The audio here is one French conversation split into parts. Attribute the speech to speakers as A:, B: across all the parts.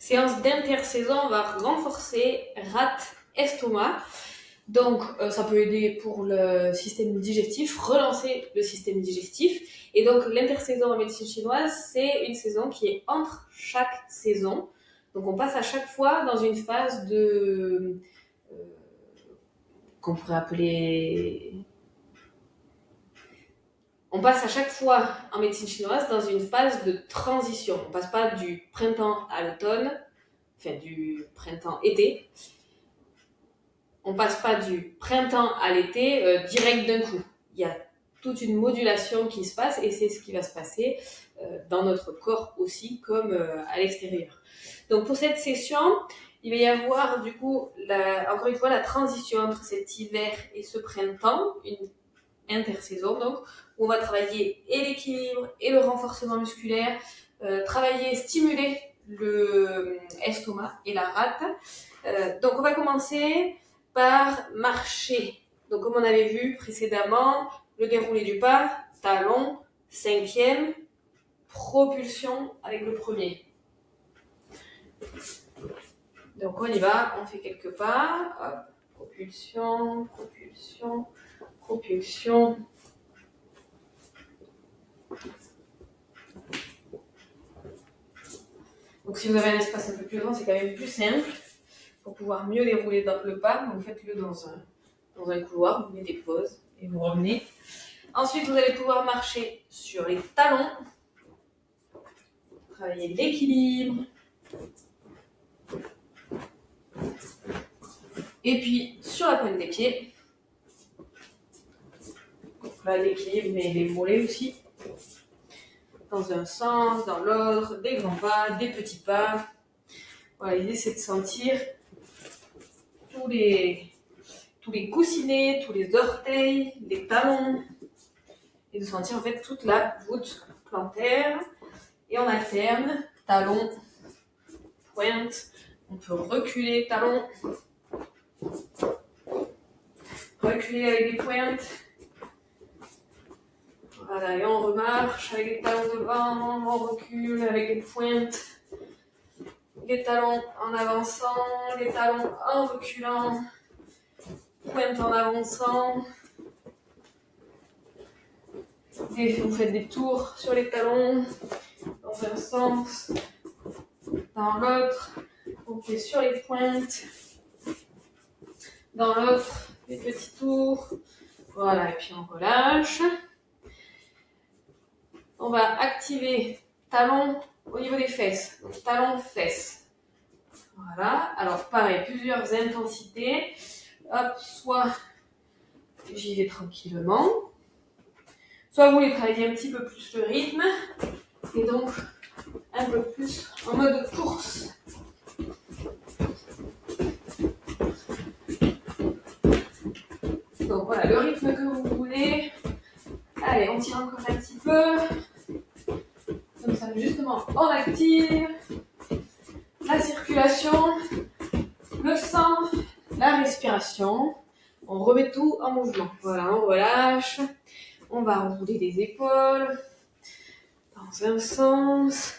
A: séance d'intersaison, on va renforcer rate, estomac. Donc, ça peut aider pour le système digestif, relancer le système digestif. Et donc, l'intersaison en médecine chinoise, c'est une saison qui est entre chaque saison. Donc, on passe à chaque fois dans une phase de... qu'on pourrait appeler... On passe à chaque fois en médecine chinoise dans une phase de transition. On passe pas du printemps à l'automne, enfin du printemps-été. On passe pas du printemps à l'été direct d'un coup. Il y a toute une modulation qui se passe et c'est ce qui va se passer dans notre corps aussi comme à l'extérieur. Donc pour cette session, il va y avoir du coup, encore une fois, la transition entre cet hiver et ce printemps, une intersaison donc, où on va travailler et l'équilibre et le renforcement musculaire, travailler, stimuler le estomac et la rate. Donc on va commencer par marcher. Donc comme on avait vu précédemment, le déroulé du pas, talon, cinquième, propulsion avec le premier. Donc on y va, on fait quelques pas, hop, propulsion, propulsion, propulsion. Donc si vous avez un espace un peu plus grand, c'est quand même plus simple. Pour pouvoir mieux dérouler le pas, donc faites-le dans un couloir, vous mettez pause et vous revenez. Ensuite, vous allez pouvoir marcher sur les talons, travailler l'équilibre. Et puis, sur la pointe des pieds, là, l'équilibre, mais les mollets aussi. Dans un sens, dans l'autre, des grands pas, des petits pas. Voilà, l'idée, c'est de sentir tous les coussinets, tous les orteils, les talons, et de sentir en fait toute la voûte plantaire. Et on alterne, talon, pointe. On peut reculer, talon, reculer avec des pointes. Voilà, et on remarche avec les talons devant, on recule avec les pointes. Les talons en avançant, les talons en reculant, pointe en avançant. Vous faites des tours sur les talons, dans un sens, dans l'autre. On fait sur les pointes, dans l'autre, des petits tours. Voilà, et puis on relâche. On va activer talon au niveau des fesses. Donc talon, fesses. Voilà. Alors pareil, plusieurs intensités. Hop, soit j'y vais tranquillement, soit vous voulez travailler un petit peu plus le rythme, et donc un peu plus en mode course. Donc voilà, le rythme que vous voulez. Allez, on tire encore un petit peu. Comme ça, justement, on active la circulation, le sang, la respiration. On remet tout en mouvement. Voilà, on relâche. On va rouler les épaules dans un sens.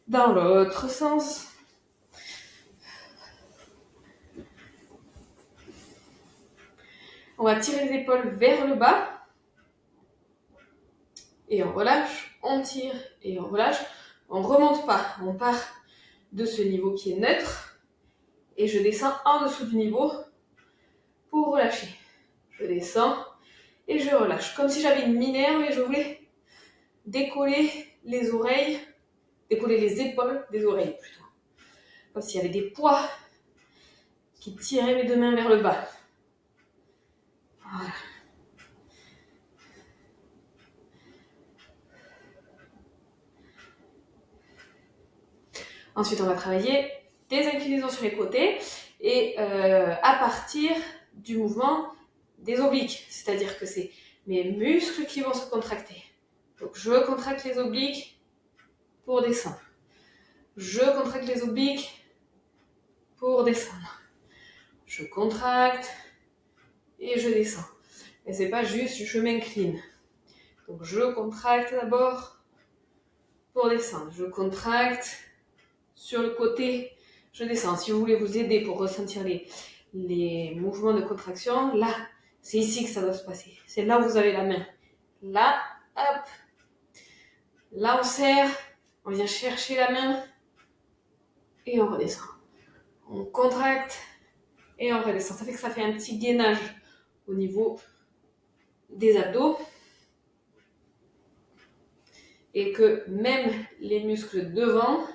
A: Dans l'autre sens. On va tirer les épaules vers le bas. Et on relâche. On tire et on relâche. On ne remonte pas. On part de ce niveau qui est neutre. Et je descends en dessous du niveau pour relâcher. Je descends et je relâche. Comme si j'avais une minerve et je voulais décoller les oreilles, décoller les épaules des oreilles plutôt. Comme s'il y avait des poids qui tiraient mes deux mains vers le bas. Voilà. Ensuite, on va travailler des inclinaisons sur les côtés et à partir du mouvement des obliques. C'est-à-dire que c'est mes muscles qui vont se contracter. Donc, je contracte les obliques pour descendre. Je contracte les obliques pour descendre. Je contracte et je descends. Et c'est pas juste je m'incline. Donc, je contracte d'abord pour descendre. Je contracte sur le côté, je descends. Si vous voulez vous aider pour ressentir les mouvements de contraction, là, c'est ici que ça doit se passer. C'est là où vous avez la main. Là, hop. Là, on serre, on vient chercher la main et on redescend. On contracte et on redescend. Ça fait que ça fait un petit gainage au niveau des abdos. Et que même les muscles devant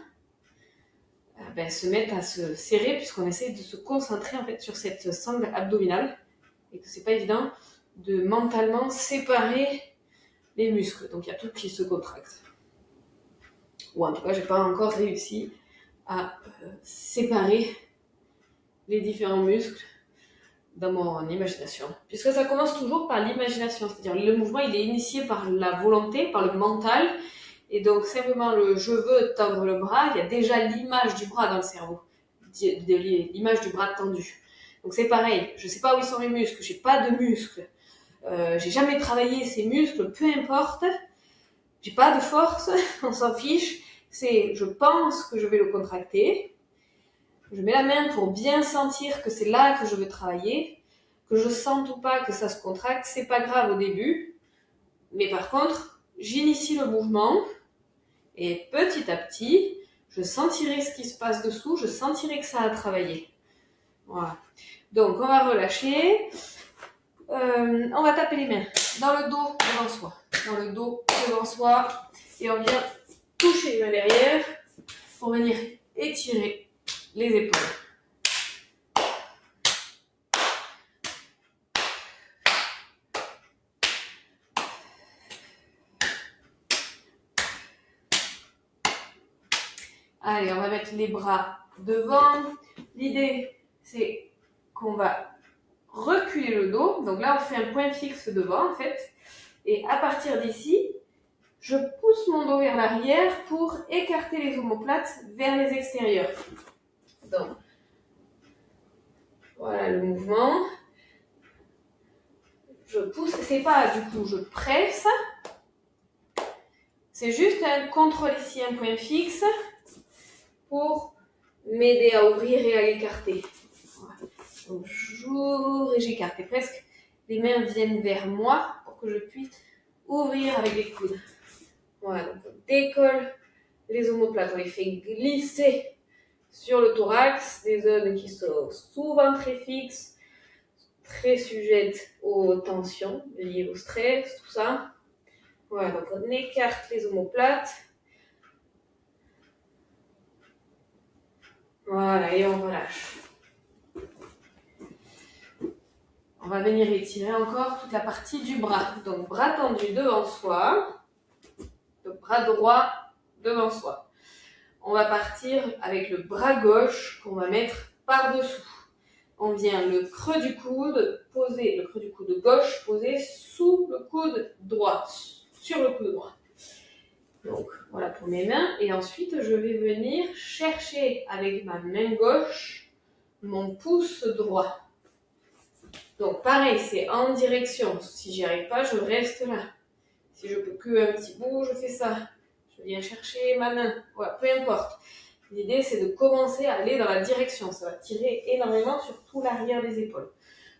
A: se mettent à se serrer puisqu'on essaie de se concentrer en fait sur cette sangle abdominale et que c'est pas évident de mentalement séparer les muscles. Donc il y a tout qui se contracte. Ou en tout cas, j'ai pas encore réussi à séparer les différents muscles dans mon imagination. Puisque ça commence toujours par l'imagination, c'est-à-dire le mouvement il est initié par la volonté, par le mental, et donc simplement le je veux tendre le bras, il y a déjà l'image du bras dans le cerveau, l'image du bras tendu. Donc c'est pareil, je sais pas où ils sont mes muscles, j'ai pas de muscles, j'ai jamais travaillé ces muscles, peu importe, j'ai pas de force, on s'en fiche, c'est je pense que je vais le contracter, je mets la main pour bien sentir que c'est là que je veux travailler, que je sente ou pas que ça se contracte, c'est pas grave au début, mais par contre, j'initie le mouvement et petit à petit, je sentirai ce qui se passe dessous, je sentirai que ça a travaillé. Voilà. Donc, on va relâcher. On va taper les mains dans le dos devant soi. Dans le dos devant soi. Et on vient toucher les mains derrière pour venir étirer les épaules. Allez, on va mettre les bras devant. L'idée, c'est qu'on va reculer le dos. Donc là, on fait un point fixe devant, en fait. Et à partir d'ici, je pousse mon dos vers l'arrière pour écarter les omoplates vers les extérieurs. Donc, voilà le mouvement. Je pousse, c'est pas du coup, je presse. C'est juste un contrôle ici, un point fixe pour m'aider à ouvrir et à écarter. Voilà. Donc, j'ouvre et j'écarte. Et presque, les mains viennent vers moi pour que je puisse ouvrir avec les coudes. Voilà, donc on décolle les omoplates, on les fait glisser sur le thorax, des zones qui sont souvent très fixes, très sujettes aux tensions liées au stress, tout ça. Voilà, donc on écarte les omoplates. Voilà, et on relâche. On va venir étirer encore toute la partie du bras. Donc bras tendu devant soi, donc bras droit devant soi. On va partir avec le bras gauche qu'on va mettre par-dessous. On vient le creux du coude poser, le creux du coude gauche posé sous le coude droit, sur le coude droit. Donc voilà pour mes mains. Et ensuite, je vais venir chercher avec ma main gauche mon pouce droit. Donc pareil, c'est en direction. Si j'y arrive pas, je reste là. Si je peux que un petit bout, je fais ça. Je viens chercher ma main. Voilà, peu importe. L'idée, c'est de commencer à aller dans la direction. Ça va tirer énormément sur tout l'arrière des épaules.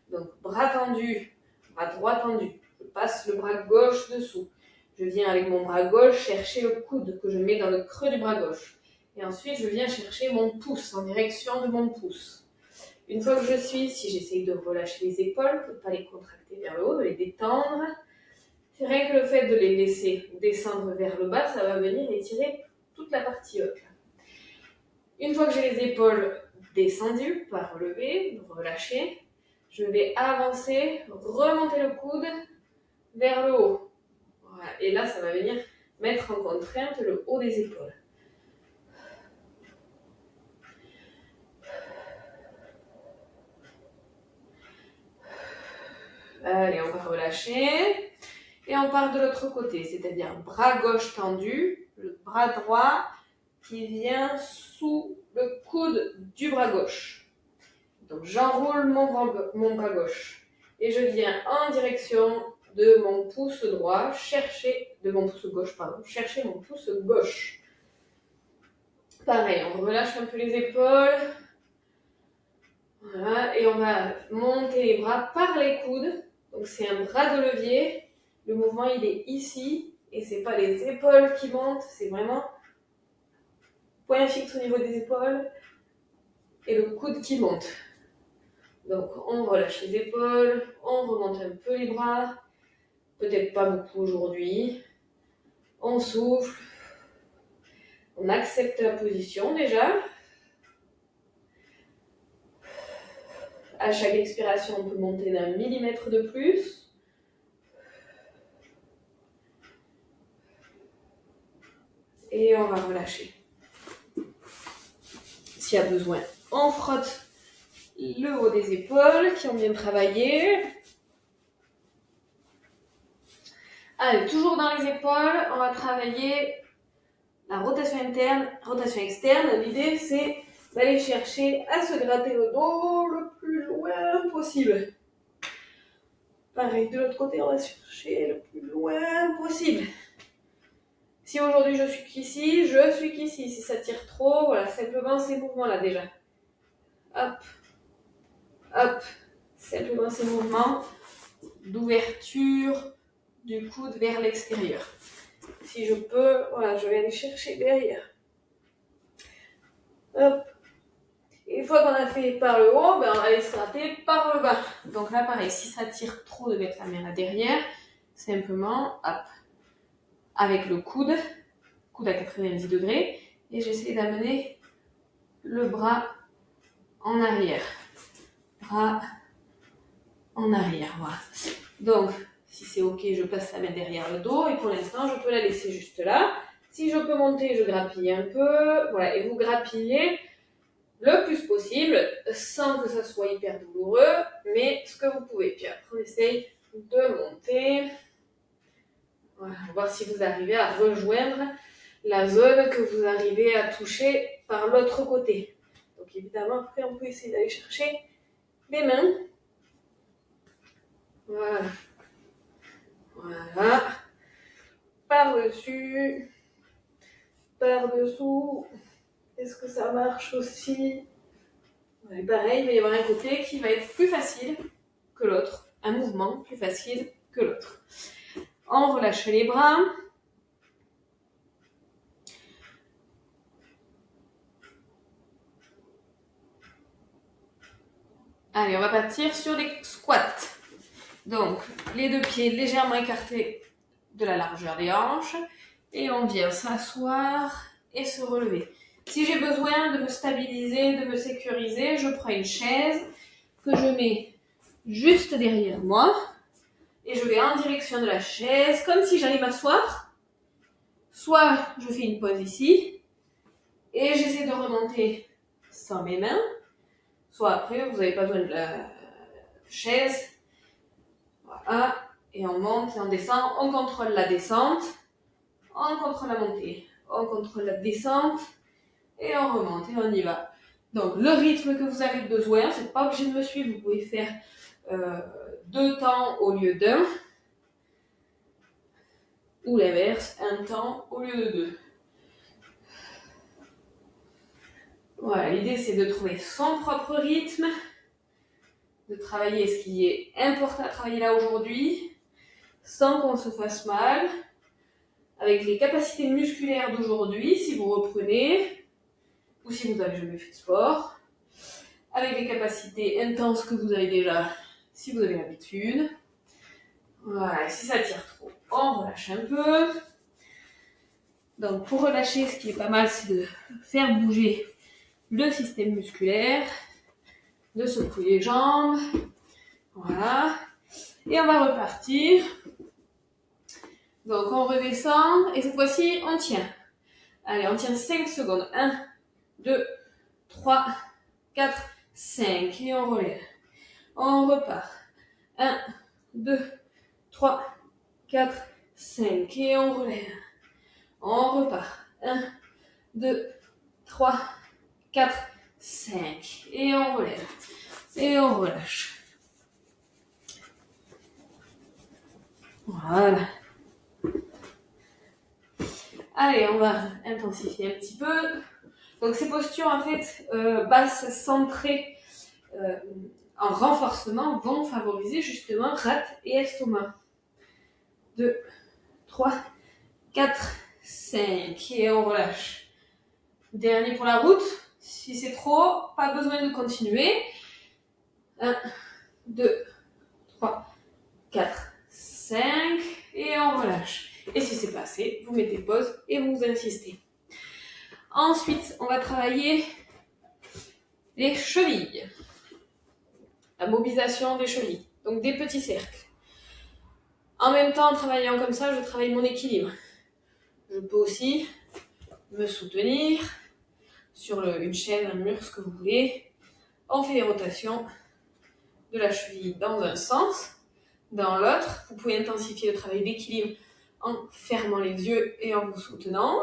A: Donc, bras tendu, bras droit tendu. Je passe le bras gauche dessous. Je viens avec mon bras gauche chercher le coude que je mets dans le creux du bras gauche. Et ensuite, je viens chercher mon pouce en direction de mon pouce. Une fois que je suis ici, j'essaye de relâcher les épaules, de ne pas les contracter vers le haut, de les détendre. C'est rien que le fait de les laisser descendre vers le bas, ça va venir étirer toute la partie haute. Une fois que j'ai les épaules descendues, pas relevées, relâchées, je vais avancer, remonter le coude vers le haut. Voilà. Et là, ça va venir mettre en contrainte le haut des épaules. Allez, on va relâcher. Et on part de l'autre côté, c'est-à-dire bras gauche tendu, le bras droit qui vient sous le coude du bras gauche. Donc j'enroule mon bras gauche et je viens en direction de mon pouce droit, de mon pouce gauche, pardon, chercher mon pouce gauche. Pareil, on relâche un peu les épaules. Voilà, et on va monter les bras par les coudes. Donc c'est un bras de levier. Le mouvement, il est ici. Et c'est pas les épaules qui montent, c'est vraiment point fixe au niveau des épaules et le coude qui monte. Donc on relâche les épaules, on remonte un peu les bras, peut-être pas beaucoup aujourd'hui. On souffle, on accepte la position déjà. À chaque expiration, on peut monter d'1 millimètre de plus. Et on va relâcher. S'il y a besoin, on frotte le haut des épaules qui ont bien travaillé. Allez, toujours dans les épaules, on va travailler la rotation interne, rotation externe. L'idée, c'est d'aller chercher à se gratter le dos le plus loin possible. Pareil, de l'autre côté, on va chercher le plus loin possible. Si aujourd'hui je suis qu'ici, je suis qu'ici. Si ça tire trop, voilà, simplement ces mouvements-là déjà. Hop, hop, simplement ces mouvements d'ouverture du coude vers l'extérieur. Si je peux, voilà, je vais aller chercher derrière. Hop. Et une fois qu'on a fait par le haut, ben on va aller se gratter par le bas. Donc là, pareil, si ça tire trop de mettre la main là derrière, simplement, hop, avec le coude à 90 degrés, et j'essaie d'amener le bras en arrière. Bras en arrière, voilà. Donc, si c'est ok, je passe la main derrière le dos, et pour l'instant, je peux la laisser juste là. Si je peux monter, je grappille un peu, voilà, et vous grappillez le plus possible, sans que ça soit hyper douloureux, mais ce que vous pouvez. Puis après, on essaye de monter. Voilà, voir si vous arrivez à rejoindre la zone que vous arrivez à toucher par l'autre côté. Donc évidemment, après, on peut essayer d'aller chercher les mains. Voilà. Voilà. Par-dessus. Par-dessous. Est-ce que ça marche aussi? Ouais, pareil, il va y avoir un côté qui va être plus facile que l'autre. Un mouvement plus facile que l'autre. On relâche les bras. Allez, on va partir sur les squats. Donc, les deux pieds légèrement écartés de la largeur des hanches. Et on vient s'asseoir et se relever. Si j'ai besoin de me stabiliser, de me sécuriser, je prends une chaise que je mets juste derrière moi. Et je vais en direction de la chaise, comme si j'allais m'asseoir. Soit je fais une pause ici. Et j'essaie de remonter sans mes mains. Soit après, vous n'avez pas besoin de la chaise. Voilà. Et on monte et on descend. On contrôle la descente. On contrôle la montée. On contrôle la descente. Et on remonte et on y va. Donc, le rythme que vous avez besoin, c'est pas obligé de me suivre. Vous pouvez faire 2 temps au lieu d'1. Ou l'inverse, 1 temps au lieu de 2. Voilà, l'idée c'est de trouver son propre rythme, de travailler ce qui est important à travailler là aujourd'hui, sans qu'on se fasse mal, avec les capacités musculaires d'aujourd'hui, si vous reprenez, ou si vous n'avez jamais fait de sport, avec les capacités intenses que vous avez déjà, si vous avez l'habitude. Voilà, si ça tire trop, on relâche un peu. Donc pour relâcher, ce qui est pas mal, c'est de faire bouger le système musculaire, de secouer les jambes, voilà, et on va repartir. Donc on redescend, et cette fois-ci, on tient. Allez, on tient 5 secondes. 1, 2, 3, 4, 5, et on relève. On repart. 1, 2, 3, 4, 5, et on relève. On repart. 1, 2, 3, 4, 5, et on relève. Et on relâche. Voilà. Allez, on va intensifier un petit peu. Donc ces postures en fait basses centrées en renforcement vont favoriser justement rate et estomac. 2, 3, 4, 5 et on relâche. Dernier pour la route. Si c'est trop, pas besoin de continuer. 1, 2, 3, 4, 5 et on relâche. Et si c'est pas assez, vous mettez pause et vous insistez. Ensuite, on va travailler les chevilles. La mobilisation des chevilles. Donc des petits cercles. En même temps, en travaillant comme ça, je travaille mon équilibre. Je peux aussi me soutenir sur une chaîne, un mur, ce que vous voulez. On fait les rotations de la cheville dans un sens, dans l'autre. Vous pouvez intensifier le travail d'équilibre en fermant les yeux et en vous soutenant.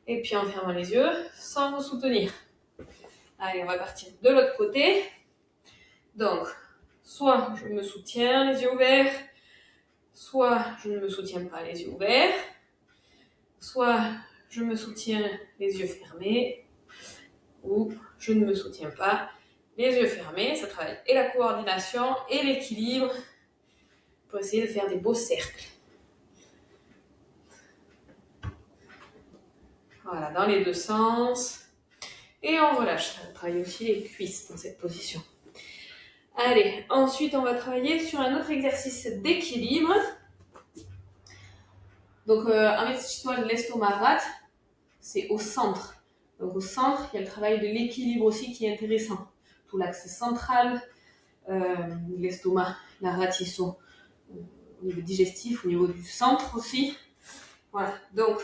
A: Et puis en fermant les yeux sans vous soutenir. Allez, on va partir de l'autre côté. Donc, soit je me soutiens les yeux ouverts, soit je ne me soutiens pas les yeux ouverts, soit je me soutiens les yeux fermés, ou je ne me soutiens pas les yeux fermés. Ça travaille et la coordination et l'équilibre pour essayer de faire des beaux cercles. Voilà, dans les deux sens. Et on relâche. Ça travaille aussi les cuisses dans cette position. Allez, ensuite on va travailler sur un autre exercice d'équilibre. Donc, investissement de l'estomac rate, c'est au centre. Donc, au centre, il y a le travail de l'équilibre aussi qui est intéressant. Tout l'axe central, l'estomac, la rate, ils sont au niveau digestif, au niveau du centre aussi. Voilà. Donc,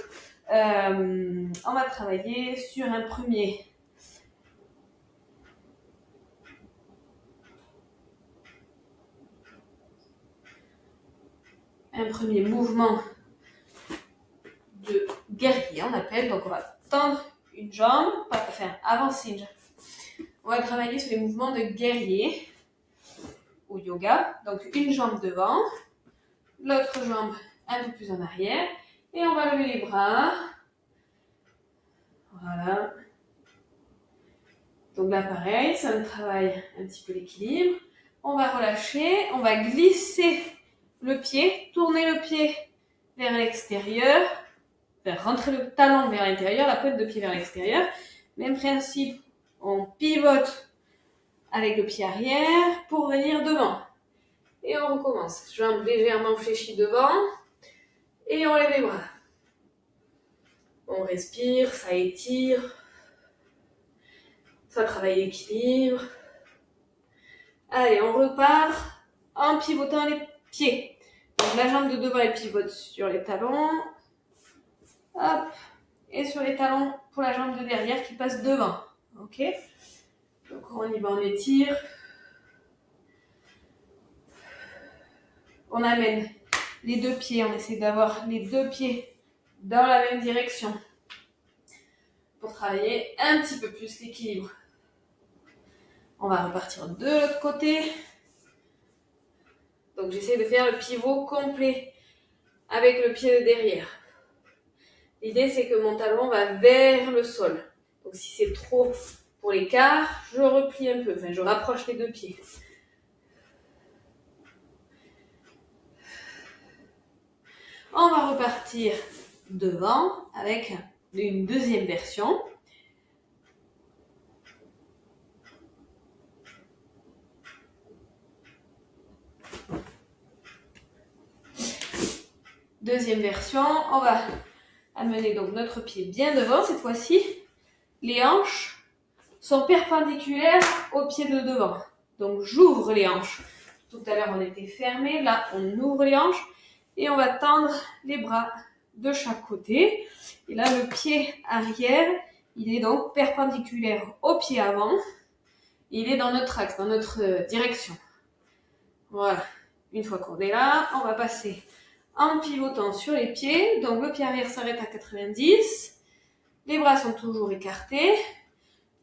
A: on va travailler sur un premier mouvement de guerrier, on appelle. Donc, on va tendre une jambe, enfin, avancer une jambe. On va travailler sur les mouvements de guerrier au yoga. Donc, une jambe devant, l'autre jambe un peu plus en arrière. Et on va lever les bras. Voilà. Donc là, pareil, ça me travaille un petit peu l'équilibre. On va relâcher, on va glisser le pied, tourner le pied vers l'extérieur, faire rentrer le talon vers l'intérieur, la pointe de pied vers l'extérieur. Même principe, on pivote avec le pied arrière pour venir devant. Et on recommence. Jambes légèrement fléchies devant et on lève les bras. On respire, ça étire, ça travaille l'équilibre. Allez, on repart en pivotant les pieds. Donc la jambe de devant, elle pivote sur les talons. Hop. Et sur les talons pour la jambe de derrière qui passe devant. Ok? Donc on y va, on étire. On amène les deux pieds, on essaie d'avoir les deux pieds dans la même direction pour travailler un petit peu plus l'équilibre. On va repartir de l'autre côté. Donc j'essaie de faire le pivot complet avec le pied de derrière. L'idée c'est que mon talon va vers le sol. Donc si c'est trop pour l'écart, je replie un peu, enfin je rapproche les deux pieds. On va repartir devant avec une deuxième version. Deuxième version, on va amener donc notre pied bien devant cette fois-ci. Les hanches sont perpendiculaires au pied de devant. Donc j'ouvre les hanches. Tout à l'heure on était fermé, là on ouvre les hanches et on va tendre les bras de chaque côté. Et là le pied arrière, il est donc perpendiculaire au pied avant. Il est dans notre axe, dans notre direction. Voilà. Une fois qu'on est là, on va passer en pivotant sur les pieds. Donc le pied arrière s'arrête à 90. Les bras sont toujours écartés.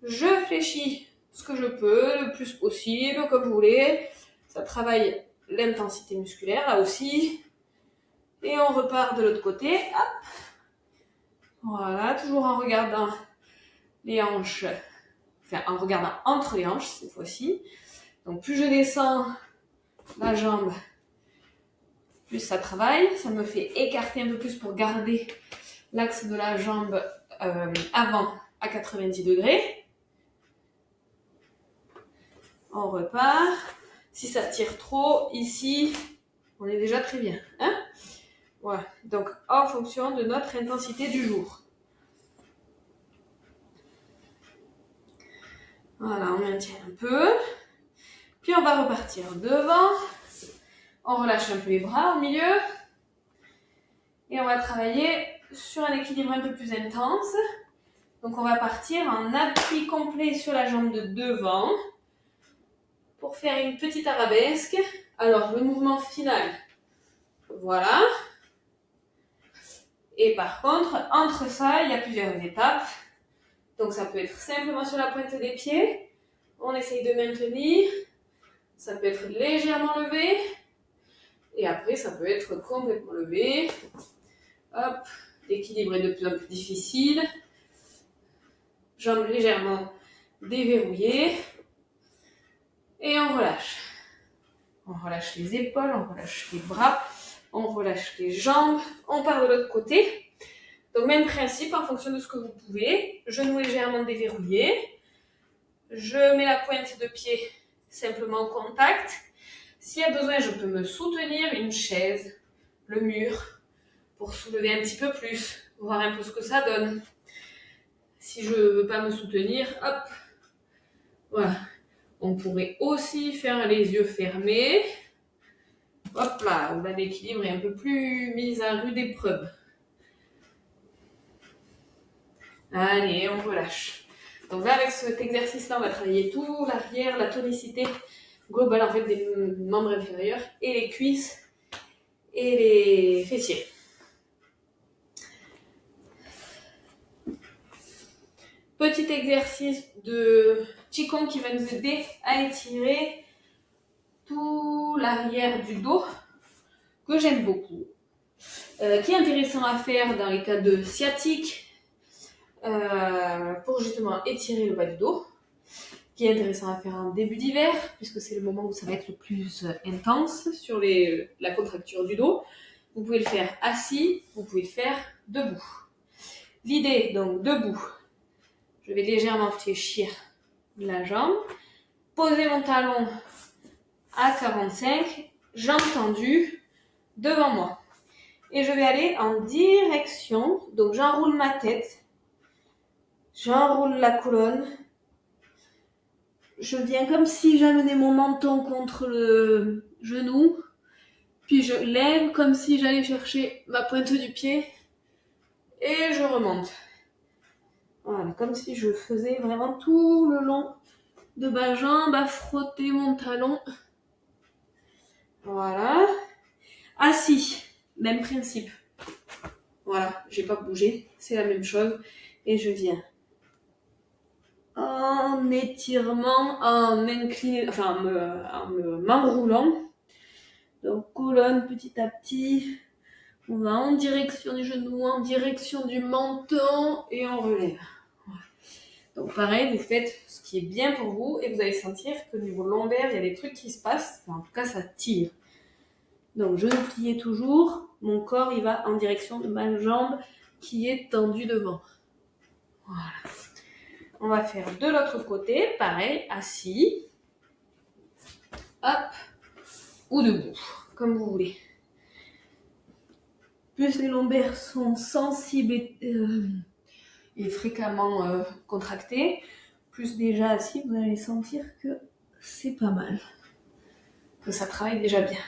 A: Je fléchis ce que je peux, le plus possible, comme vous voulez. Ça travaille l'intensité musculaire, là aussi. Et on repart de l'autre côté. Hop. Voilà, toujours en regardant les hanches, enfin en regardant entre les hanches cette fois-ci. Donc plus je descends la jambe, plus ça travaille. Ça me fait écarter un peu plus pour garder l'axe de la jambe avant à 90 degrés. On repart. Si ça tire trop, ici, on est déjà très bien. Hein? Voilà. Donc, en fonction de notre intensité du jour. Voilà, on maintient un peu. Puis, on va repartir devant. On relâche un peu les bras au milieu. Et on va travailler sur un équilibre un peu plus intense. Donc, on va partir en appui complet sur la jambe de devant pour faire une petite arabesque. Alors, le mouvement final, voilà. Et par contre, entre ça, il y a plusieurs étapes. Donc, ça peut être simplement sur la pointe des pieds. On essaye de maintenir. Ça peut être légèrement levé. Et après, ça peut être complètement levé. Hop, l'équilibre est de plus en plus difficile. Jambes légèrement déverrouillées. Et on relâche. On relâche les épaules, on relâche les bras, on relâche les jambes. On part de l'autre côté. Donc, même principe en fonction de ce que vous pouvez. Genoux légèrement déverrouillés. Je mets la pointe de pied simplement au contact. S'il y a besoin, je peux me soutenir, une chaise, le mur, pour soulever un petit peu plus, voir un peu ce que ça donne. Si je ne veux pas me soutenir, hop, voilà. On pourrait aussi faire les yeux fermés. Hop là, où là l'équilibre est un peu plus mis à rude épreuve. Allez, on relâche. Donc là, avec cet exercice-là, on va travailler tout l'arrière, la tonicité globale en fait des membres inférieurs et les cuisses et les fessiers. Petit exercice de Qigong qui va nous aider à étirer tout l'arrière du dos, que j'aime beaucoup, qui est intéressant à faire dans les cas de sciatique, pour justement étirer le bas du dos, qui est intéressant à faire en début d'hiver, puisque c'est le moment où ça va être le plus intense sur la contracture du dos. Vous pouvez le faire assis, vous pouvez le faire debout. L'idée, donc, debout, je vais légèrement fléchir la jambe, poser mon talon à 45, jambes tendues devant moi. Et je vais aller en direction, donc j'enroule ma tête, j'enroule la colonne, je viens comme si j'amenais mon menton contre le genou, puis je lève comme si j'allais chercher ma pointe du pied et je remonte. Voilà, comme si je faisais vraiment tout le long de ma jambe à frotter mon talon. Voilà. Assis, même principe. Voilà, j'ai pas bougé, c'est la même chose. Et je viens en étirement, en incliné, enfin m'enroulant. Donc colonne petit à petit. On va en direction du genou, en direction du menton et on relève. Voilà. Donc pareil, vous faites ce qui est bien pour vous et vous allez sentir qu'au niveau lombaire, il y a des trucs qui se passent. Enfin, en tout cas, ça tire. Donc genou plié toujours. Mon corps, il va en direction de ma jambe qui est tendue devant. Voilà. On va faire de l'autre côté, pareil, assis. Hop. Ou debout, comme vous voulez. Plus les lombaires sont sensibles et fréquemment contractés, plus déjà assis, vous allez sentir que c'est pas mal, que ça travaille déjà bien.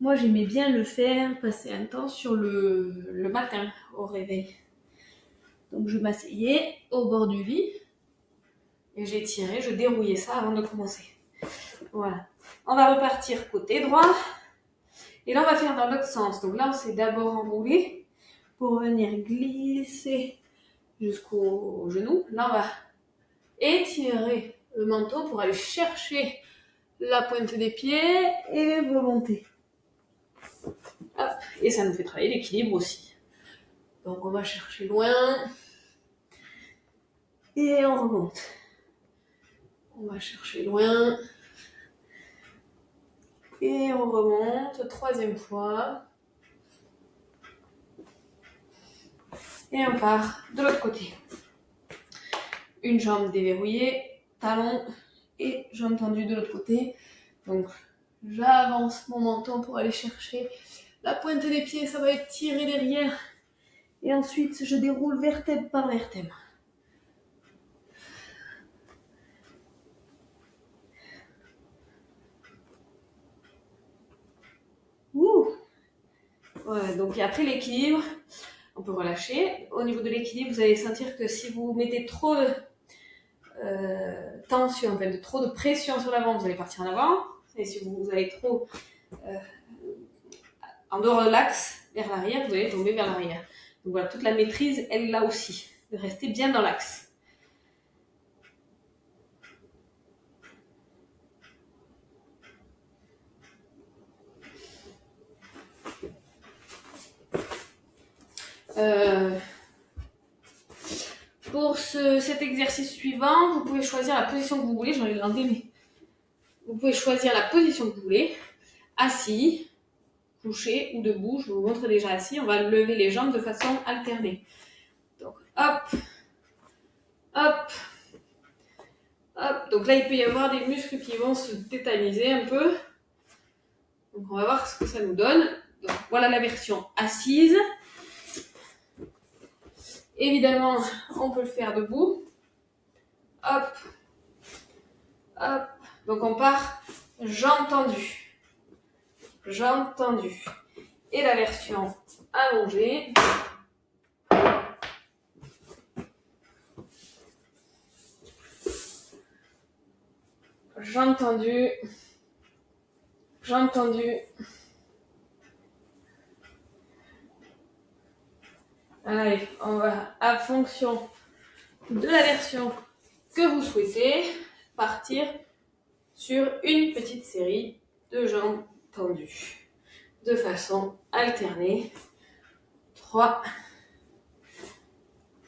A: Moi, j'aimais bien le faire, passer un temps sur le matin au réveil. Donc, je m'asseyais au bord du lit et j'étirais, je dérouillais ça avant de commencer. Voilà. On va repartir côté droit. Et là, on va faire dans l'autre sens. Donc là, on s'est d'abord enroulé pour venir glisser jusqu'au genou. Là, on va étirer le menton pour aller chercher la pointe des pieds et remonter. Hop, et ça nous fait travailler l'équilibre aussi. Donc on va chercher loin. Et on remonte. On va chercher loin. Et on remonte. Troisième fois. Et on part de l'autre côté. Une jambe déverrouillée, talon et jambe tendue de l'autre côté. Donc j'avance mon menton pour aller chercher la pointe des pieds, ça va être tiré derrière. Et ensuite je déroule vertèbre par vertèbre. Ouh. Ouais, donc après l'équilibre, on peut relâcher. Au niveau de l'équilibre, vous allez sentir que si vous mettez trop de tension, en fait, trop de pression sur l'avant, vous allez partir en avant. Et si vous allez trop en dehors de l'axe, vers l'arrière, vous allez tomber vers l'arrière. Donc voilà, toute la maîtrise, elle est là aussi, de rester bien dans l'axe. Pour cet exercice suivant, vous pouvez choisir la position que vous voulez. J'en ai demandé, mais vous pouvez choisir la position que vous voulez. Assis, couché ou debout. Je vous montre déjà assis. On va lever les jambes de façon alternée. Donc, hop, hop, hop. Donc là, il peut y avoir des muscles qui vont se tétaniser un peu. Donc, on va voir ce que ça nous donne. Donc, voilà la version assise. Évidemment, on peut le faire debout. Hop, hop. Donc, on part jambes tendues. Jambes tendues. Et la version allongée. Jambes tendues. Jambes tendues. Allez, on va, à fonction de la version que vous souhaitez, partir sur une petite série de jambes tendues. De façon alternée. 3,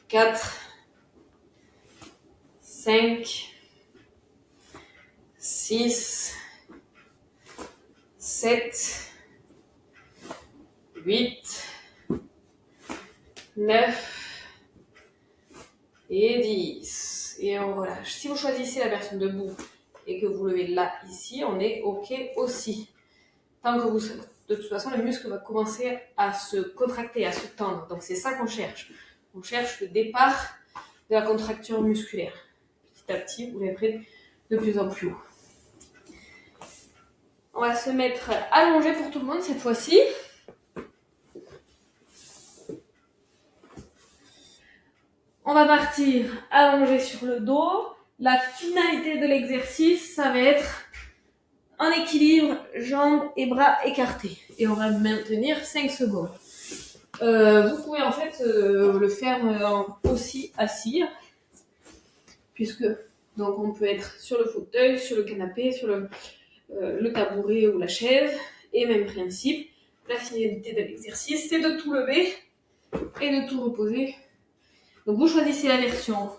A: 4, 5, 6, 7, 8, 9 et 10. Et on relâche. Si vous choisissez la version debout et que vous levez là, ici, on est OK aussi. Tant que vous... De toute façon, le muscle va commencer à se contracter, à se tendre. Donc c'est ça qu'on cherche. On cherche le départ de la contracture musculaire. Petit à petit, vous lèverez de plus en plus haut. On va se mettre allongé pour tout le monde cette fois-ci. On va partir allongé sur le dos. La finalité de l'exercice, ça va être en équilibre, jambes et bras écartés. Et on va maintenir 5 secondes. Vous pouvez en fait le faire aussi assis, puisque donc on peut être sur le fauteuil, sur le canapé, sur le tabouret ou la chaise, et même principe. La finalité de l'exercice, c'est de tout lever et de tout reposer. Donc vous choisissez la version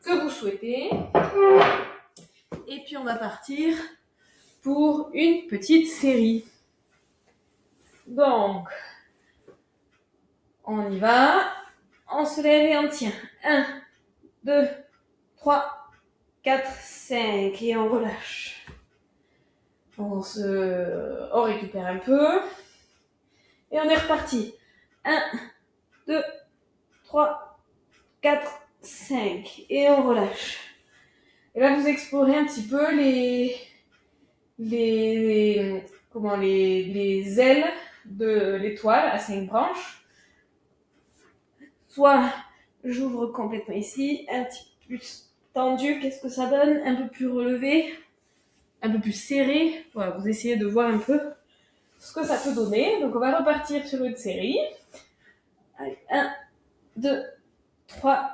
A: que vous souhaitez, et puis on va partir pour une petite série. Donc, on y va. On se lève et on tient. 1, 2, 3, 4, 5. Et on relâche. On récupère un peu. Et on est reparti. 1, 2, 3, 4, 5. Et on relâche. Et là, vous explorez un petit peu les ailes de l'étoile à 5 branches. Soit j'ouvre complètement ici, un petit peu plus tendu, qu'est-ce que ça donne? Un peu plus relevé, un peu plus serré. Voilà, vous essayez de voir un peu ce que ça peut donner. Donc on va repartir sur une série. Allez, 1, 2, 3,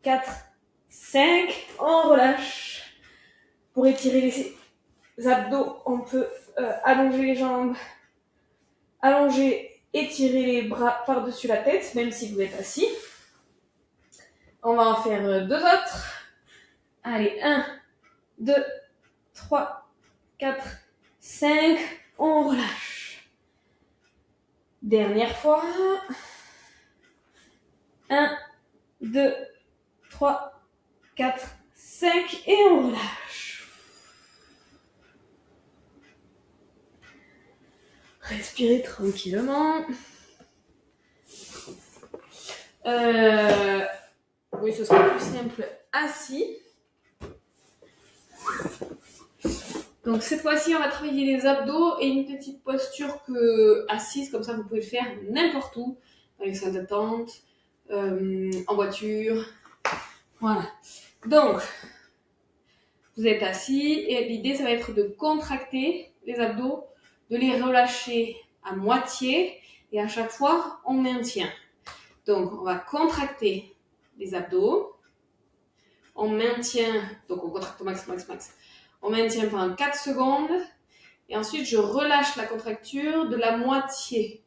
A: 4, 5. On relâche. Pour étirer les abdos, on peut allonger les jambes Allongez, étirez les bras par-dessus la tête, même si vous êtes assis. On va en faire 2 autres. Allez, 1, 2, 3, 4, 5. On relâche. Dernière fois. 1, 2, 3, 4, 5. Et on relâche. Respirez tranquillement. Oui, ce sera plus simple assis. Donc cette fois-ci, on va travailler les abdos et une petite posture assise, comme ça vous pouvez le faire n'importe où, dans les salles d'attente, en voiture. Voilà. Donc, vous êtes assis et l'idée, ça va être de contracter les abdos, de les relâcher à moitié et à chaque fois, on maintient. Donc, on va contracter les abdos. On maintient, donc on contracte au max. On maintient pendant 4 secondes. Et ensuite, je relâche la contracture de la moitié.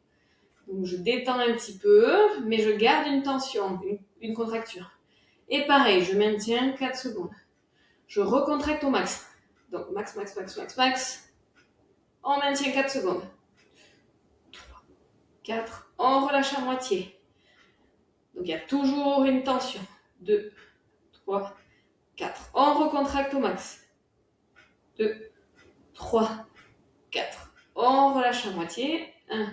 A: Donc, je détends un petit peu, mais je garde une tension, une contracture. Et pareil, je maintiens 4 secondes. Je recontracte au max. Donc, max. On maintient 4 secondes. 3, 4. On relâche à moitié. Donc, il y a toujours une tension. 2, 3, 4. On recontracte au max. 2, 3, 4. On relâche à moitié. 1,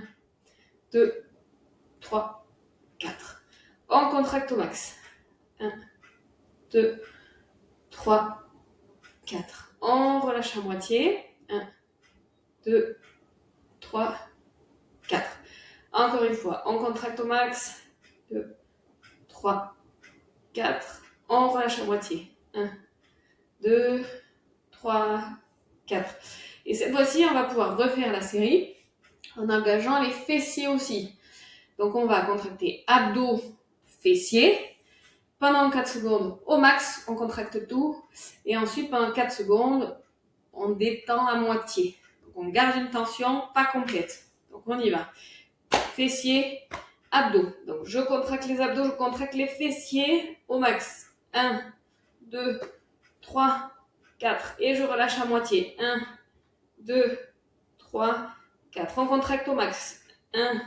A: 2, 3, 4. On contracte au max. 1, 2, 3, 4. On relâche à moitié. 1, 2, 3, 4. Encore une fois, on contracte au max. 2, 3, 4. On relâche à moitié. 1, 2, 3, 4. Et cette fois-ci, on va pouvoir refaire la série en engageant les fessiers aussi. Donc, on va contracter abdos, fessiers. Pendant 4 secondes au max, on contracte tout. Et ensuite, pendant 4 secondes, on détend à moitié. Donc, on garde une tension pas complète. Donc, on y va. Fessiers, abdos. Donc, je contracte les abdos, je contracte les fessiers au max. 1, 2, 3, 4. Et je relâche à moitié. 1, 2, 3, 4. On contracte au max. 1,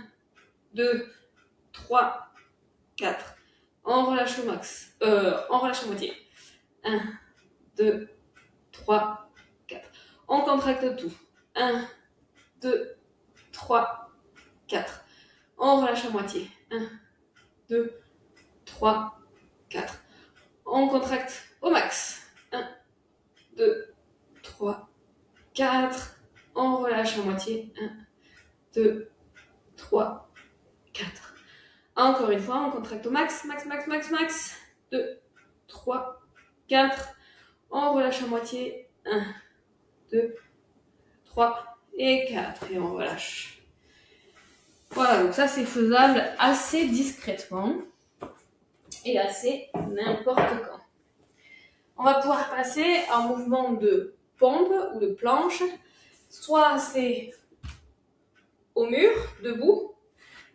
A: 2, 3, 4. On relâche au max. On relâche à moitié. 1, 2, 3, 4. On contracte tout. 1, 2, 3, 4. On relâche à moitié. 1, 2, 3, 4. On contracte au max. 1, 2, 3, 4. On relâche à moitié. 1, 2, 3, 4. Encore une fois, on contracte au max. 2, 3, 4. On relâche à moitié. 1, 2, 3 et 4. Et on relâche. Voilà, donc ça c'est faisable assez discrètement et assez n'importe quand. On va pouvoir passer en mouvement de pompe ou de planche. Soit c'est au mur, debout.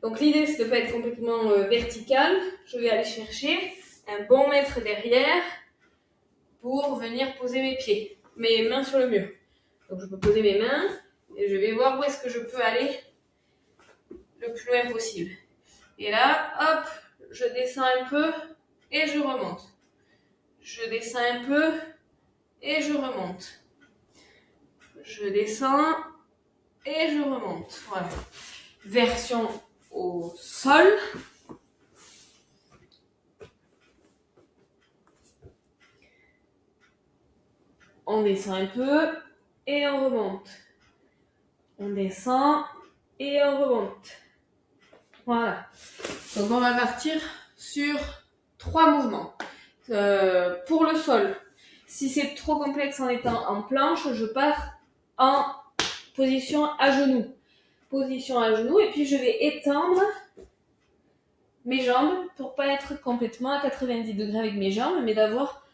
A: Donc l'idée c'est de ne pas être complètement vertical. Je vais aller chercher un bon mètre derrière pour venir poser mes pieds, mes mains sur le mur. Donc je peux poser mes mains et je vais voir où est-ce que je peux aller le plus loin possible. Et là, hop, je descends un peu et je remonte. Je descends un peu et je remonte. Je descends et je remonte. Voilà. Version au sol. On descend un peu et on remonte. On descend et on remonte. Voilà. Donc on va partir sur 3 mouvements. Pour le sol, si c'est trop complexe en étant en planche, je pars en position à genoux. Position à genoux et puis je vais étendre mes jambes pour pas être complètement à 90 degrés avec mes jambes, mais d'avoir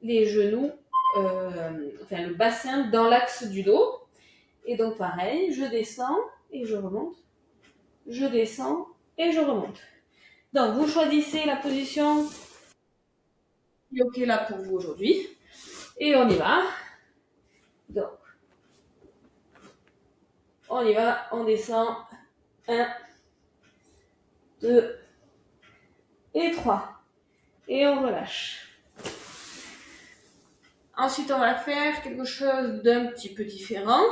A: les genoux, le bassin dans l'axe du dos. Et donc pareil, je descends et je remonte. je descends et je remonte. Donc, vous choisissez la position qui est OK là pour vous aujourd'hui. Et on y va. Donc, on y va, on descend. 1, 2 et 3. Et on relâche. Ensuite, on va faire quelque chose d'un petit peu différent.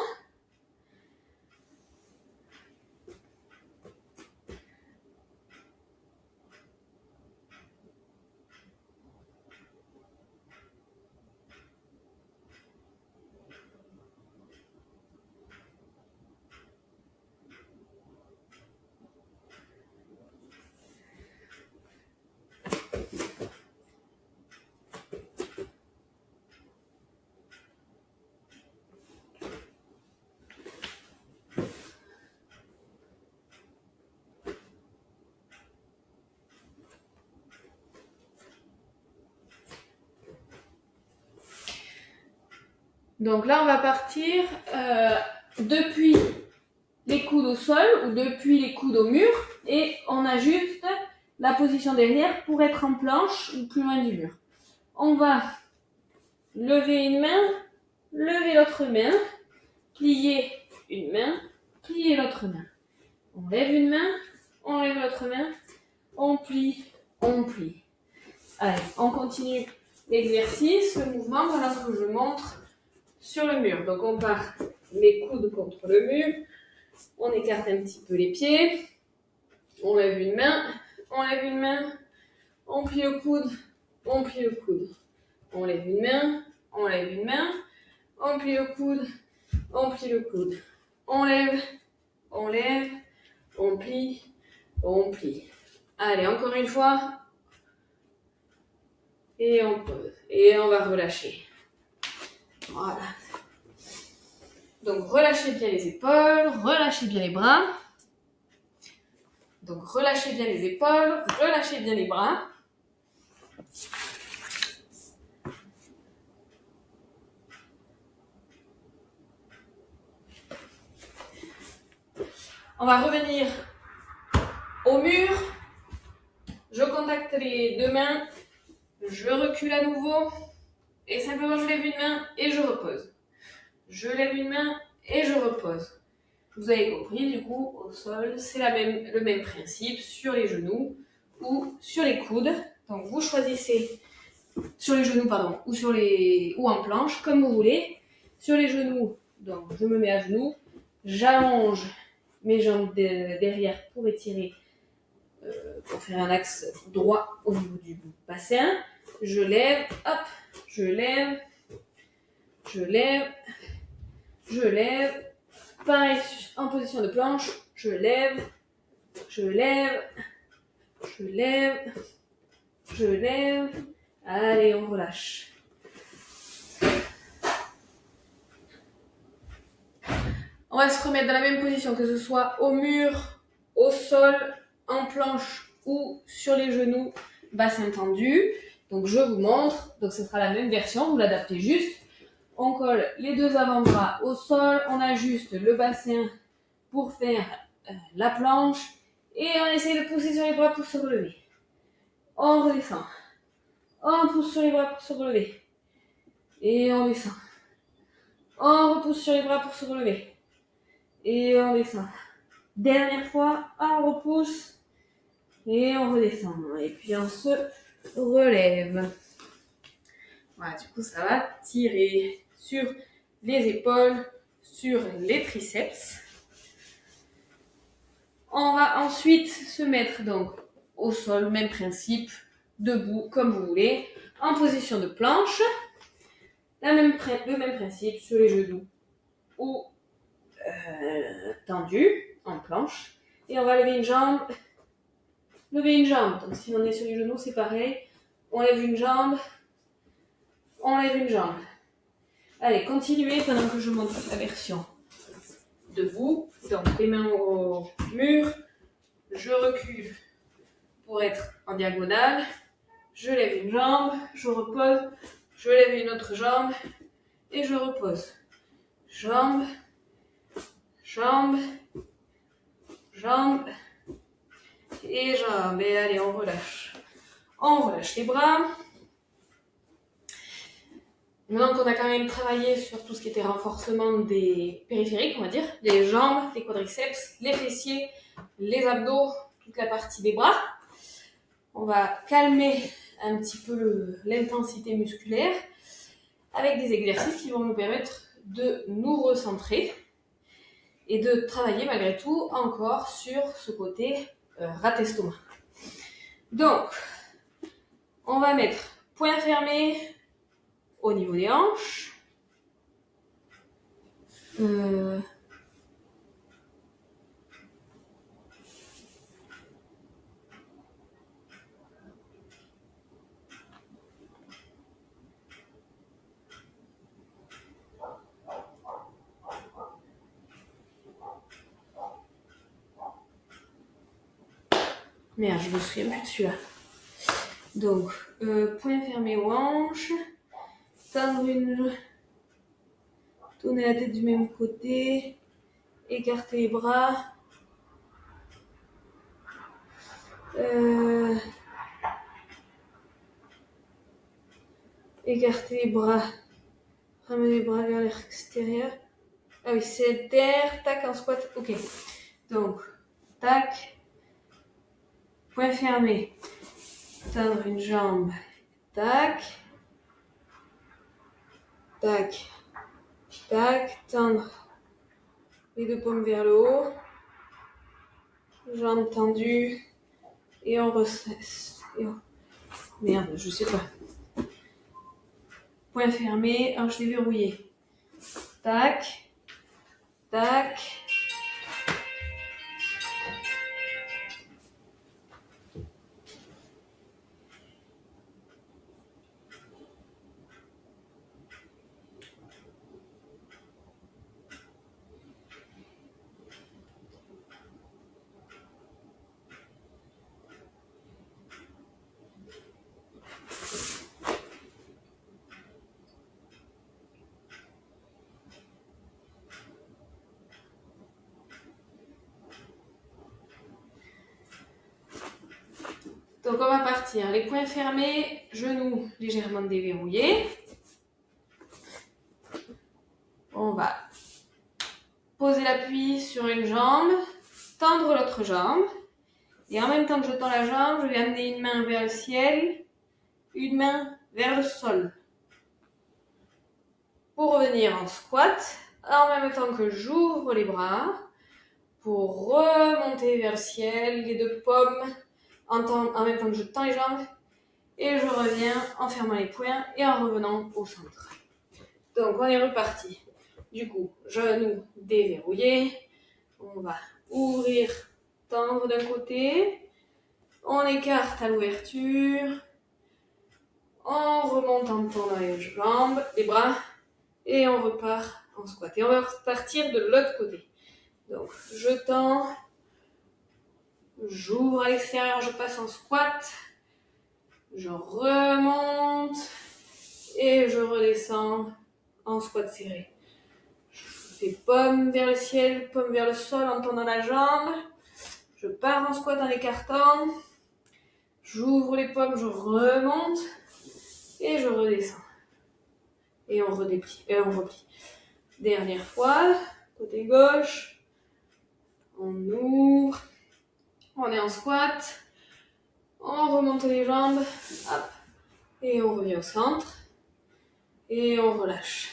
A: Donc là, on va partir depuis les coudes au sol ou depuis les coudes au mur et on ajuste la position derrière pour être en planche ou plus loin du mur. On va lever une main, lever l'autre main, plier une main, plier l'autre main. On lève une main, on lève l'autre main, on plie, on plie. Allez, on continue l'exercice, le mouvement, voilà ce que je montre sur le mur. Donc on part les coudes contre le mur, on écarte un petit peu les pieds, on lève une main, on lève une main, on plie le coude, on plie le coude. On lève une main, on lève une main, on plie le coude, on plie le coude. On lève, on lève, on plie, on plie. Allez, encore une fois. Et on pose. Et on va relâcher. Voilà. Donc, relâchez bien les épaules, relâchez bien les bras. Donc, relâchez bien les épaules, relâchez bien les bras. On va revenir au mur. Je contacte les deux mains. Je recule à nouveau. Et simplement, je lève une main et je repose. Je lève une main et je repose. Vous avez compris, du coup, au sol, c'est le même principe sur les genoux ou sur les coudes. Donc, vous choisissez sur les genoux, pardon, ou en planche, comme vous voulez. Sur les genoux, donc je me mets à genoux, j'allonge mes jambes derrière pour étirer, pour faire un axe droit au niveau du bassin. Je lève, hop, je lève, je lève, je lève. Pareil, en position de planche, je lève, je lève, je lève, je lève. Allez, on relâche. On va se remettre dans la même position, que ce soit au mur, au sol, en planche ou sur les genoux, bassin tendu. Donc je vous montre, donc ce sera la même version, vous l'adaptez juste. On colle les deux avant-bras au sol, on ajuste le bassin pour faire la planche et on essaie de pousser sur les bras pour se relever. On redescend. On pousse sur les bras pour se relever. Et on descend. On repousse sur les bras pour se relever. Et on descend. Dernière fois, on repousse. Et on redescend. Et puis on se relève. Voilà, du coup, ça va tirer sur les épaules, sur les triceps. On va ensuite se mettre donc au sol, même principe, debout, comme vous voulez, en position de planche. Le même principe sur les genoux ou tendus en planche. Et on va lever une jambe. Lever une jambe. Donc si on est sur les genoux, c'est pareil. On lève une jambe. On lève une jambe. Allez, continuez pendant que je montre la version debout. Donc les mains au mur. Je recule pour être en diagonale. Je lève une jambe. Je repose. Je lève une autre jambe. Et je repose. Jambe. Jambe. Jambe. et jambes. Et allez, on relâche. On relâche les bras. Maintenant qu'on a quand même travaillé sur tout ce qui était renforcement des périphériques, on va dire, les jambes, les quadriceps, les fessiers, les abdos, toute la partie des bras, on va calmer un petit peu l'intensité musculaire avec des exercices qui vont nous permettre de nous recentrer et de travailler malgré tout encore sur ce côté rat estomac. Donc, on va mettre poing fermé au niveau des hanches. Merde, je me souviens plus de celui-là. Donc, poing fermé aux hanches. Tourner la tête du même côté. Écarter les bras. Écarter les bras. Ramener les bras vers l'extérieur. Ah oui, c'est terre, tac, en squat. Ok. Donc, tac. Poing fermé. Tendre une jambe. Tac. Tac. Tac. Tendre les deux paumes vers le haut. Jambes tendues. Et on recesse. Merde, je sais pas. Poing fermé, hanche déverrouillée. Tac. Tac. Donc on va partir. Les poings fermés, genoux légèrement déverrouillés. On va poser l'appui sur une jambe, tendre l'autre jambe. Et en même temps que je tends la jambe, je vais amener une main vers le ciel, une main vers le sol. Pour revenir en squat, en même temps que j'ouvre les bras, pour remonter vers le ciel, les deux paumes, en même temps que je tends les jambes, et je reviens en fermant les poings et en revenant au centre. Donc on est reparti. Du coup, genoux déverrouillés, on va ouvrir, tendre d'un côté, on écarte à l'ouverture, on remonte en tendant les jambes, les bras, et on repart en squat. Et on va repartir de l'autre côté. Donc je tends, j'ouvre à l'extérieur, je passe en squat, je remonte et je redescends en squat serré. Je fais paume vers le ciel, paume vers le sol en tendant la jambe. Je pars en squat en écartant. J'ouvre les paumes, je remonte et je redescends. Et on redéplie, et on replie. Dernière fois, côté gauche. On ouvre. On est en squat. On remonte les jambes. Hop. Et on revient au centre. Et on relâche.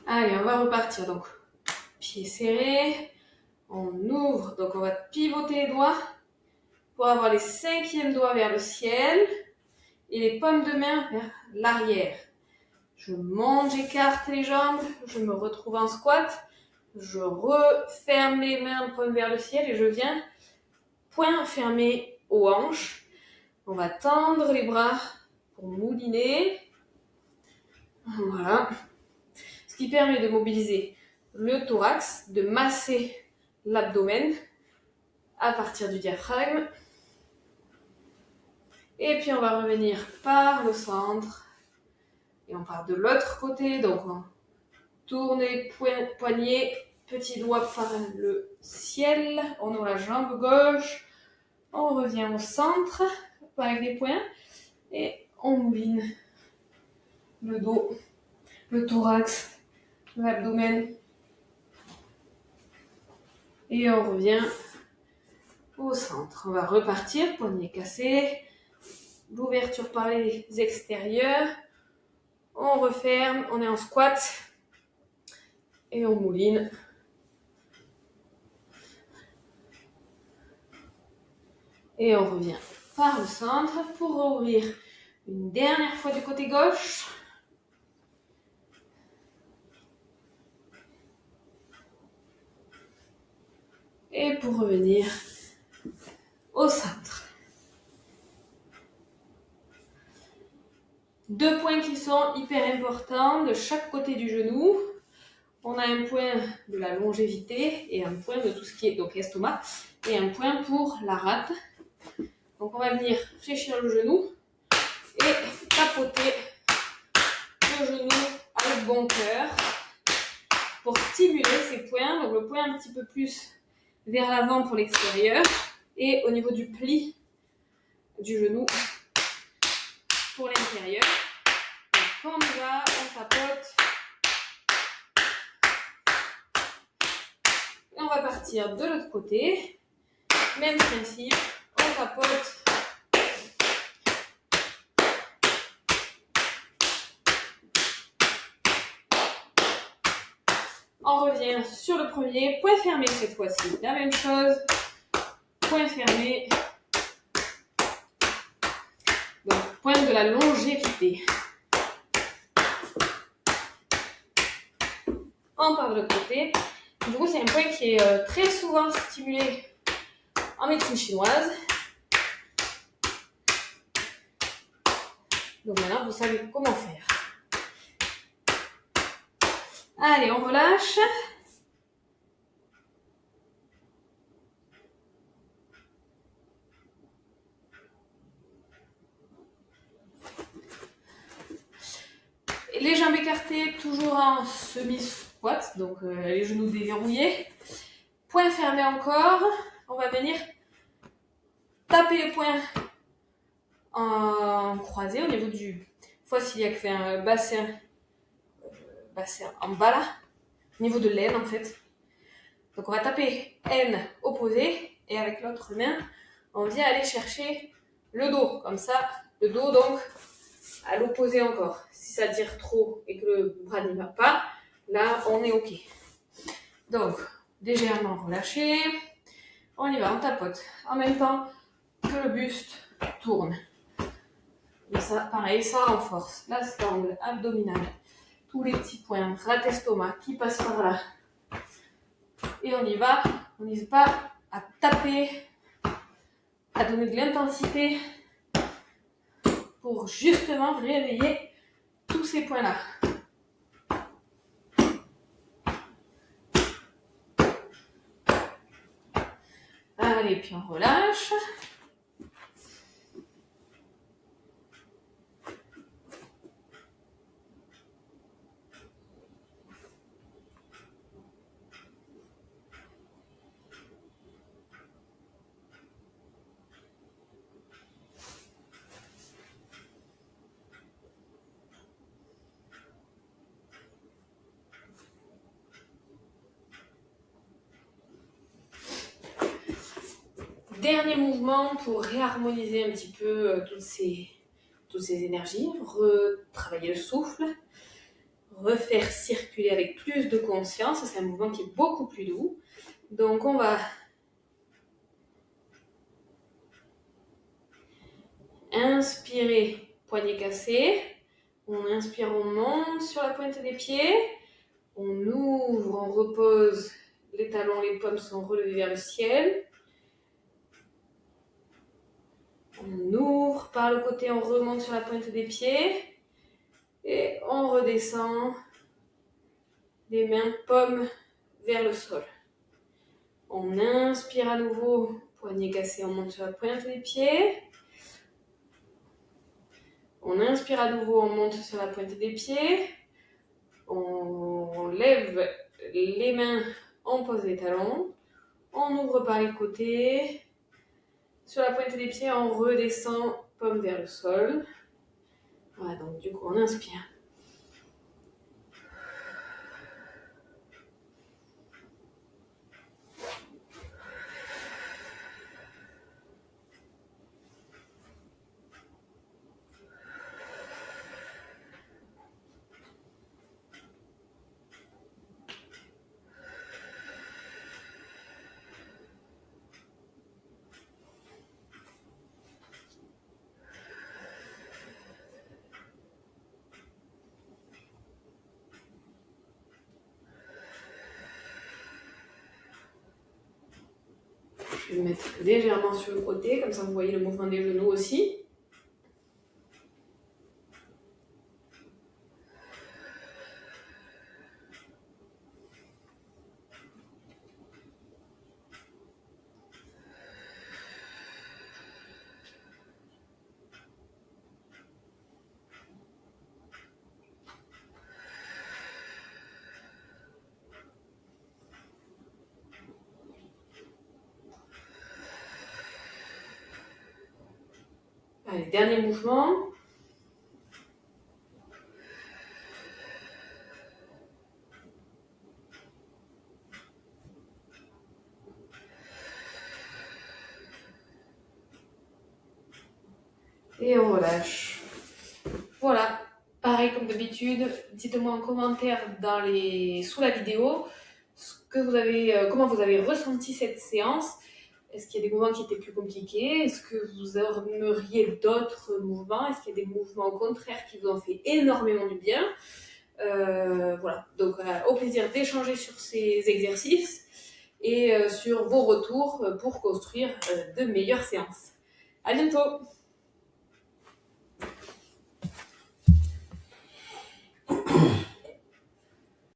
A: Allez, on va repartir. Donc, pieds serrés. On ouvre. Donc, on va pivoter les doigts pour avoir les cinquièmes doigts vers le ciel et les paumes de main vers l'arrière. Je monte, j'écarte les jambes, je me retrouve en squat, je referme les mains, paumes vers le ciel et je viens poing fermé aux hanches. On va tendre les bras pour mouliner. Voilà. Ce qui permet de mobiliser le thorax, de masser l'abdomen à partir du diaphragme. Et puis on va revenir par le centre. Et on part de l'autre côté. Donc on tourne les poignets, petits doigts par le ciel. On ouvre la jambe gauche. On revient au centre avec les poings. Et on mouline le dos, le thorax, l'abdomen. Et on revient au centre. On va repartir, poignet cassé, l'ouverture par les extérieurs. On referme, on est en squat et on mouline. Et on revient par le centre pour rouvrir une dernière fois du côté gauche. Et pour revenir au centre. 2 points qui sont hyper importants de chaque côté du genou. On a un point de la longévité et un point de tout ce qui est donc estomac et un point pour la rate. Donc on va venir fléchir le genou et tapoter le genou avec bon cœur pour stimuler ces points. Donc le point un petit peu plus vers l'avant pour l'extérieur et au niveau du pli du genou pour l'intérieur. Donc on y va, on tapote. Et on va partir de l'autre côté. Même principe, on tapote. On revient sur le premier, point fermé cette fois-ci. La même chose, point fermé. Donc, point de la longévité. On part de l'autre côté. Du coup, c'est un point qui est très souvent stimulé en médecine chinoise. Donc maintenant, vous savez comment faire. Allez, on relâche. Les jambes écartées, toujours en semi-squat, donc les genoux déverrouillés. Point fermé encore. On va venir taper le poing en croisé au niveau du fosse iliaque, fait un bassin en bas là, au niveau de l'aine en fait. Donc on va taper aine opposée et avec l'autre main, on vient aller chercher le dos, comme ça, le dos donc à l'opposé encore. Si ça tire trop et que le bras n'y va pas, là on est ok. Donc légèrement relâché, on y va, on tapote en même temps que le buste tourne. Et ça, pareil, ça renforce la sangle abdominale, tous les petits points, rate estomac qui passent par là. Et on y va, on n'hésite pas à taper, à donner de l'intensité pour justement réveiller tous ces points-là. Allez, puis on relâche. Dernier mouvement pour réharmoniser un petit peu toutes ces énergies, retravailler le souffle, refaire circuler avec plus de conscience. C'est un mouvement qui est beaucoup plus doux. Donc on va inspirer, poignet cassé. On inspire, on monte sur la pointe des pieds. On ouvre, on repose. Les talons, les paumes sont relevés vers le ciel. On On ouvre par le côté, on remonte sur la pointe des pieds. Et on redescend. Les mains paumes vers le sol. On inspire à nouveau, poignet cassé, on monte sur la pointe des pieds. On inspire à nouveau, on monte sur la pointe des pieds. On lève les mains, on pose les talons. On ouvre par les côtés. Sur la pointe des pieds, on redescend, paume vers le sol. Voilà, donc du coup, on inspire. Je vais me mettre légèrement sur le côté, comme ça vous voyez le mouvement des genoux aussi. Allez, dernier mouvement. Et on relâche. Voilà, pareil comme d'habitude, dites-moi en commentaire sous la vidéo comment vous avez ressenti cette séance. Est-ce qu'il y a des mouvements qui étaient plus compliqués? Est-ce que vous aimeriez d'autres mouvements? Est-ce qu'il y a des mouvements au contraire qui vous ont fait énormément du bien? Voilà, donc au plaisir d'échanger sur ces exercices et sur vos retours pour construire de meilleures séances. À bientôt!